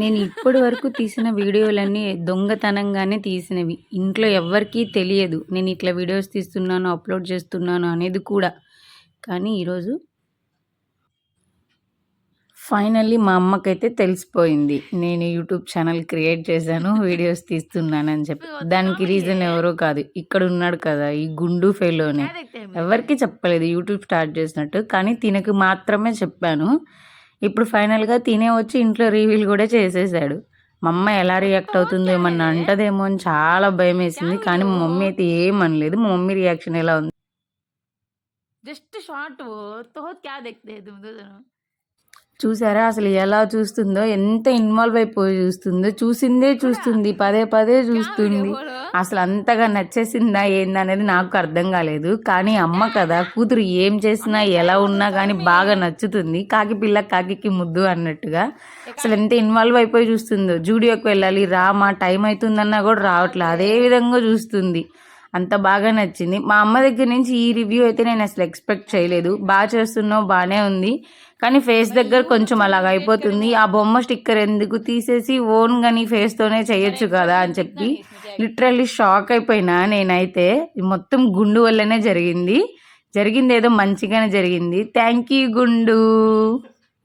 నేను ఇప్పటి వరకు తీసిన వీడియోలన్నీ దొంగతనంగానే తీసినవి. ఇంట్లో ఎవ్వరికీ తెలియదు. నేను ఇట్లా వీడియోస్ తీస్తున్నాను, అప్‌లోడ్ చేస్తున్నాను అనేది కూడా. కానీ ఈరోజు ఫైనల్లీ మా అమ్మకైతే తెలిసిపోయింది. నేను యూట్యూబ్ ఛానల్ క్రియేట్ చేశాను. వీడియోస్ తీస్తున్నానని చెప్పి. దానికి రీజన్ ఎవరో కాదు. ఇక్కడున్నాడు కదా! ఈ గుండు ఫెలోనే. ఎవరికీ చెప్పలేదు యూట్యూబ్ స్టార్ట్ చేసినట్టు. కానీ తినకు మాత్రమే చెప్పాను. ఇప్పుడు ఫైనల్‌గా తినే వచ్చి ఇంట్లో రివీల్ కూడా చేసేసాడు. మా అమ్మ ఎలా రియాక్ట్ అవుతుందో ఏమన్నా అంటదేమో అని చాలా భయమేసింది. కానీ మా మమ్మీ అయితే ఏమనలేదు. మా మమ్మీ రియాక్షన్ ఎలా ఉంది? जस्ट शॉर्ट वो तो क्या देखते हैं तुम दोनों? చూసారా అసలు ఎలా చూస్తుందో, ఎంత ఇన్వాల్వ్ అయిపోయి చూస్తుందో, చూసిందే చూస్తుంది, పదే పదే చూస్తుంది. అసలు అంతగా నచ్చేసిందా ఏందనేది నాకు అర్థం కాలేదు. కానీ అమ్మ కదా, కూతురు ఏం చేసినా ఎలా ఉన్నా కానీ బాగా నచ్చుతుంది. కాకి పిల్ల కాకికి ముద్దు అన్నట్టుగా అసలు ఎంత ఇన్వాల్వ్ అయిపోయి చూస్తుందో. జూడియోకి వెళ్ళాలి రామా, టైం అవుతుందన్నా కూడా రావట్లే, అదే విధంగా చూస్తుంది. అంత బాగా నచ్చింది. మా అమ్మ దగ్గర నుంచి ఈ రివ్యూ అయితే నేను అసలు ఎక్స్పెక్ట్ చేయలేదు. బాగా చేస్తున్నావు, బాగానే ఉంది, కానీ ఫేస్ దగ్గర కొంచెం అలాగ అయిపోతుంది. ఆ బొమ్మ స్టిక్కర్ ఎందుకు తీసేసి ఓన్గా నీ ఫేస్తోనే చేయొచ్చు కదా అని చెప్పి లిటరల్లీ షాక్ అయిపోయినా నేనైతే. మొత్తం గుండు వల్లనే జరిగింది. జరిగింది ఏదో మంచిగానే జరిగింది. థ్యాంక్ యూ గుండు.